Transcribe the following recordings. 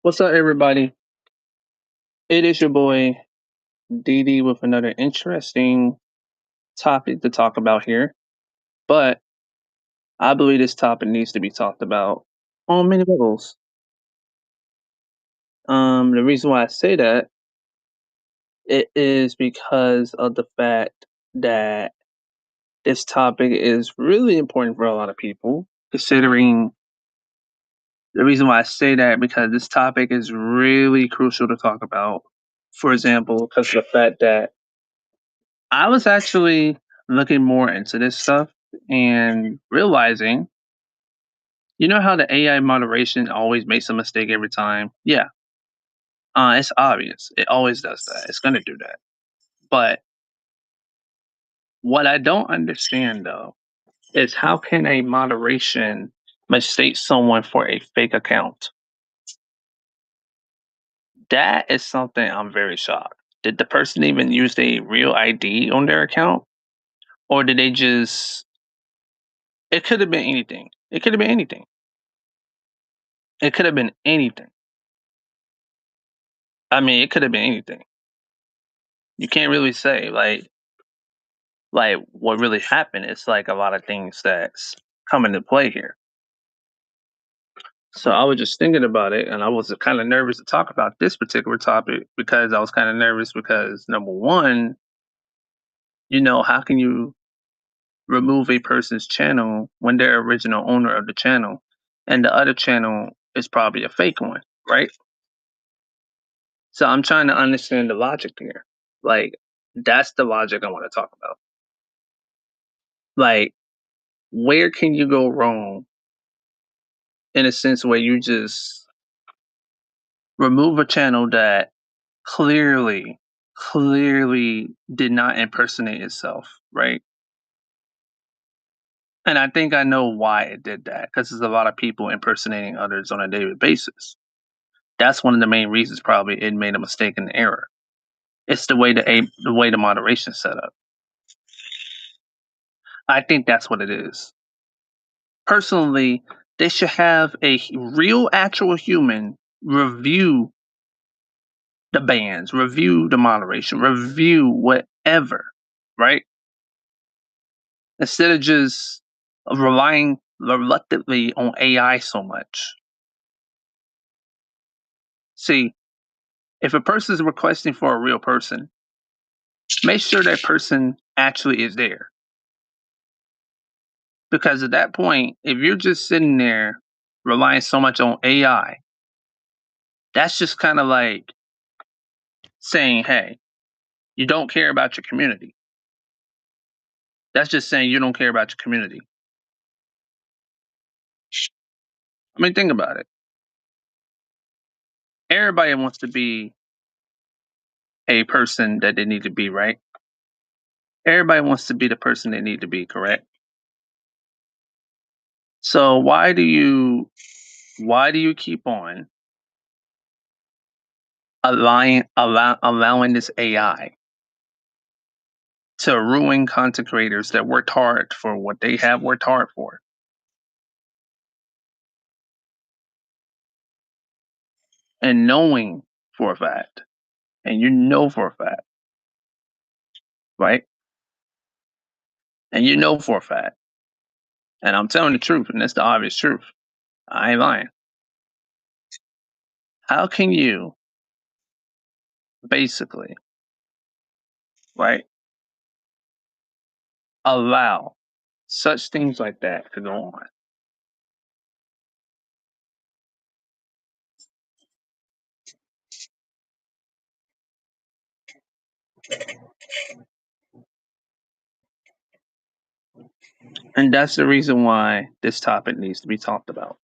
What's up, everybody? It is your boy DD with another interesting topic to talk about here. But I believe this topic needs to be talked about on many levels. The reason why I say that it is because of the fact that this topic is really important for a lot of people. Considering the reason why I say that because this topic is really crucial to talk about. For example, because of the fact that I was actually looking more into this stuff and realizing, you know how the AI moderation always makes a mistake every time? Yeah, it's obvious. It always does that. It's going to do that. But what I don't understand though is how can a moderation mistake someone for a fake account? That is something I'm very shocked. Did the person even use a real ID on their account? Or did they just, it could have been anything. It could have been anything. It could have been anything. I mean, it could have been anything. You can't really say like what really happened. It's like a lot of things that's come into play here. So I was just thinking about it, and I was kind of nervous to talk about this particular topic because I was kind of nervous because number one, how can you remove a person's channel when they're original owner of the channel, and the other channel is probably a fake one, right? So I'm trying to understand the logic here. Like that's the logic I want to talk about. Like where can you go wrong in a sense where you just remove a channel that clearly did not impersonate itself, right? And I think I know why it did that because there's a lot of people impersonating others on a daily basis. That's one of the main reasons probably it made a mistake in the error. It's the way the moderation set up. I think that's what it is. Personally, they should have a real actual human review the bans, review the moderation, review whatever, right? Instead of just relying reluctantly on AI so much. See, if a person is requesting for a real person, make sure that person actually is there. Because at that point, if you're just sitting there relying so much on AI, that's just kind of like saying, hey, you don't care about your community. That's just saying you don't care about your community. I mean, think about it. Everybody wants to be a person that they need to be, right? Everybody wants to be the person they need to be, correct? So why do you keep on allowing this AI to ruin content creators that worked hard for what they have worked hard for? And knowing for a fact, and you know for a fact, right? And you know for a fact, and I'm telling the truth, and that's the obvious truth. I ain't lying. How can you basically, right, allow such things like that to go on? And that's the reason why this topic needs to be talked about.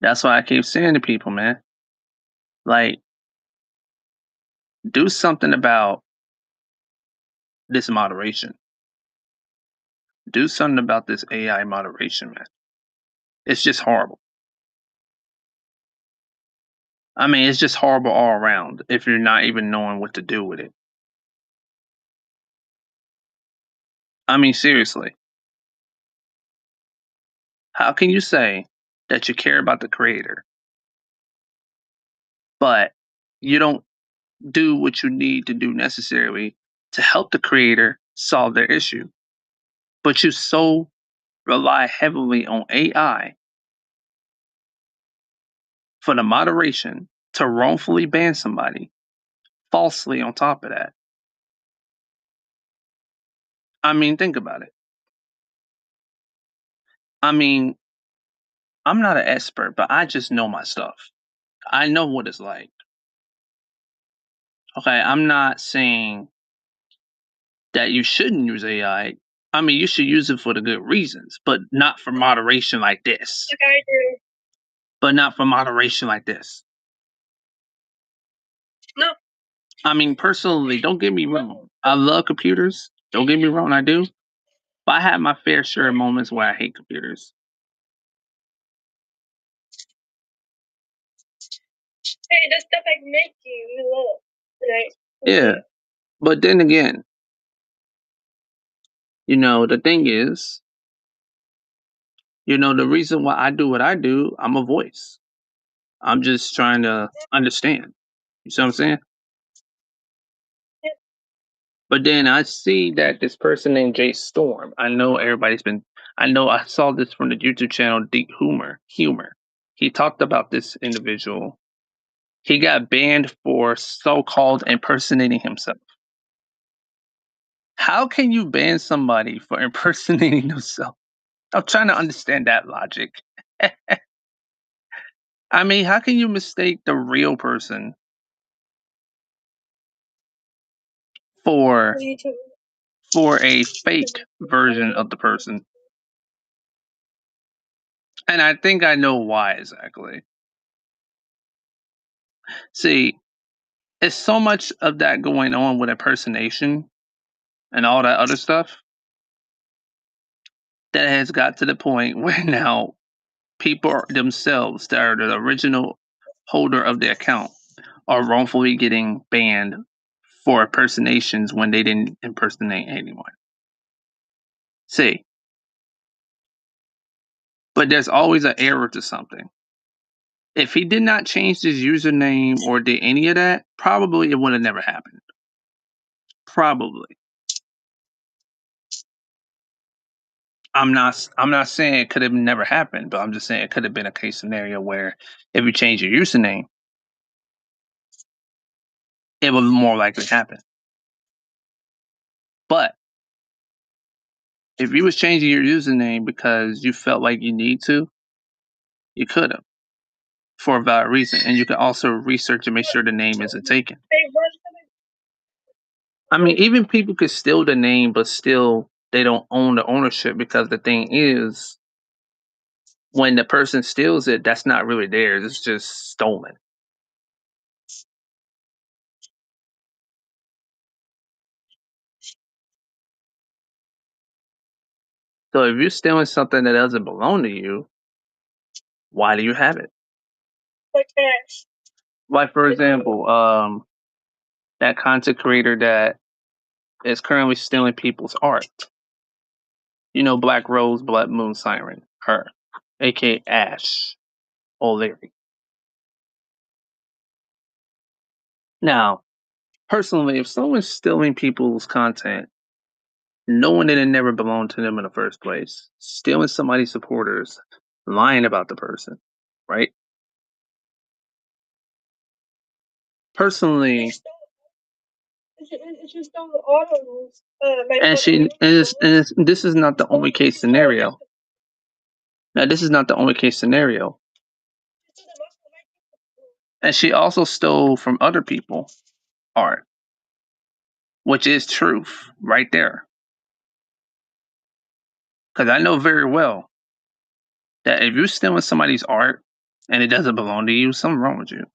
That's why I keep saying to people, man, like, do something about this moderation. Do something about this AI moderation, man. It's just horrible. I mean, it's just horrible all around if you're not even knowing what to do with it. I mean, seriously. How can you say that you care about the creator, but you don't do what you need to do necessarily to help the creator solve their issue. But you so rely heavily on AI for the moderation to wrongfully ban somebody falsely on top of that. I mean, think about it. I mean, I'm not an expert, but I just know my stuff. I know what it's like. Okay, I'm not saying that you shouldn't use AI. I mean, you should use it for the good reasons, but not for moderation like this. Okay, dude. But not for moderation like this. No. I mean, personally, don't get me wrong. I love computers. Don't get me wrong, I do. But I have my fair share of moments where I hate computers. Hey, the stuff I make you love, right? Yeah. But then again, the thing is, the reason why I do what I do, I'm a voice. I'm just trying to understand. You see what I'm saying? But then I see that this person named Jay Storm. I know I saw this from the YouTube channel Deep Humor. He talked about this individual. He got banned for so-called impersonating himself. How can you ban somebody for impersonating themselves? I'm trying to understand that logic. I mean, how can you mistake the real person for a fake version of the person? And I think I know why exactly. See, it's so much of that going on with impersonation and all that other stuff that has got to the point where now people themselves that are the original holder of the account are wrongfully getting banned for impersonations when they didn't impersonate anyone. See, but there's always an error to something. If he did not change his username or did any of that, probably it would have never happened. Probably. I'm not saying it could have never happened, but I'm just saying it could have been a case scenario where if you change your username, it would more likely happen. But if you was changing your username because you felt like you need to, you could have for a valid reason. And you can also research and make sure the name isn't taken. I mean, even people could steal the name, but still they don't own the ownership because the thing is, when the person steals it, that's not really theirs. It's just stolen. So if you're stealing something that doesn't belong to you, why do you have it? Like for example, that content creator that is currently stealing people's art. Black Rose, Blood Moon Siren, her, aka Ash O'Leary. Now, personally, if someone's stealing people's content, knowing that it never belonged to them in the first place, stealing somebody's supporters, lying about the person, right? Personally, this is not the only case scenario. Now, this is not the only case scenario. And she also stole from other people art, which is truth right there. Because I know very well that if you're stealing somebody's art and it doesn't belong to you, something wrong with you.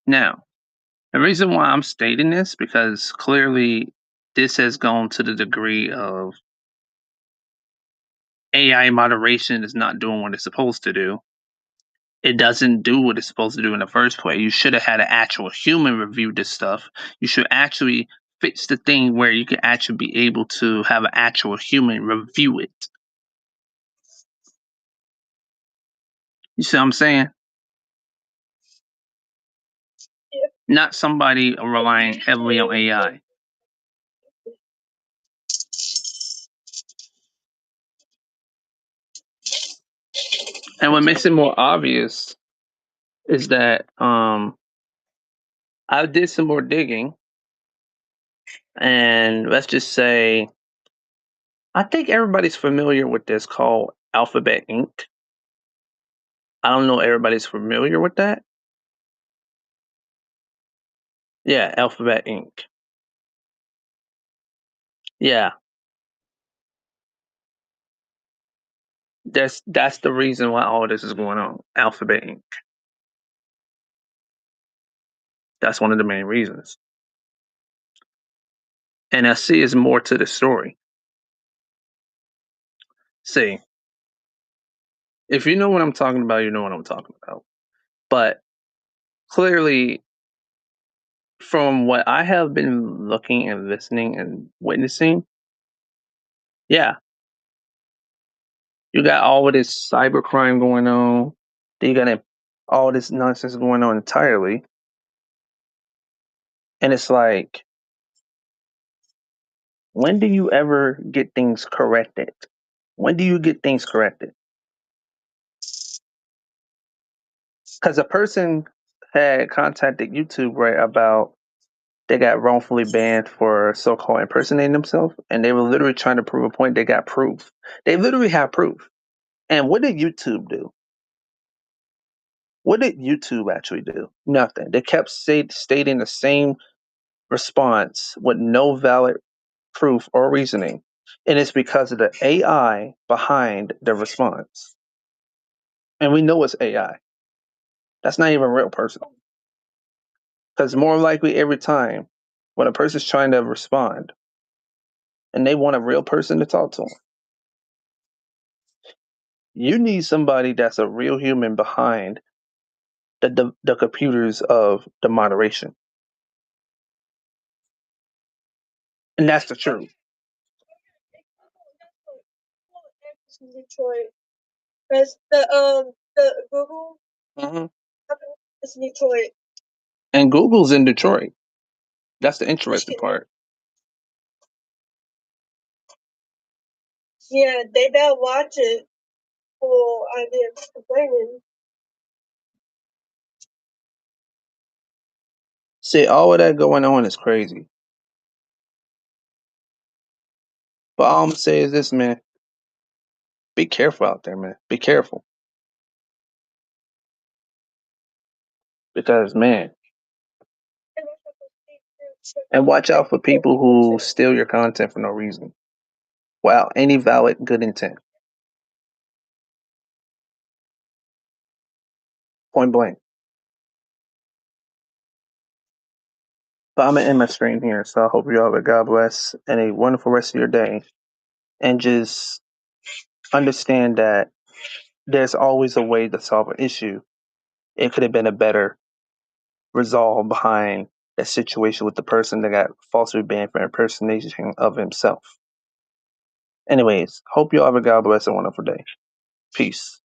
Now, the reason why I'm stating this, because clearly this has gone to the degree of AI moderation is not doing what it's supposed to do. It doesn't do what it's supposed to do in the first place. You should have had an actual human review this stuff. You should actually fix the thing where you can actually be able to have an actual human review it. You see what I'm saying? Not somebody relying heavily on AI. And what makes it more obvious is that I did some more digging, and let's just say I think everybody's familiar with this called Alphabet Inc. I don't know everybody's familiar with that. Yeah, Alphabet Inc. Yeah, that's the reason why all this is going on. Alphabet Inc. That's one of the main reasons. And I see is more to the story. See, if you know what I'm talking about, you know what I'm talking about. But clearly, from what I have been looking and listening and witnessing, yeah, you got all of this cybercrime going on. Then you got all this nonsense going on entirely. And it's like, when do you ever get things corrected? When do you get things corrected? Because a person had contacted YouTube, right, about they got wrongfully banned for so-called impersonating themselves, and they were literally trying to prove a point. They got proof. They literally have proof. And what did YouTube do? What did YouTube actually do? Nothing. They kept stating the same response with no valid proof or reasoning. And it's because of the AI behind the response. And we know it's AI. That's not even a real person. Because more likely every time when a person's trying to respond and they want a real person to talk to them, you need somebody that's a real human behind the computers of the moderation. And that's the truth. Detroit. Because the Google is Detroit. And Google's in Detroit. That's the interesting part. Yeah, they don't watch it for ideas complaining. See, all of that going on is crazy. But all I'm gonna say is this, man. Be careful out there, man. Be careful. Because, man, and watch out for people who steal your content for no reason. Wow, any valid good intent. Point blank. But I'm gonna end my stream here, so I hope you all have a God bless and a wonderful rest of your day. And just understand that there's always a way to solve an issue. It could have been a better resolve behind that situation with the person that got falsely banned for impersonation of himself. Anyways, hope you all have a God bless and wonderful day. Peace.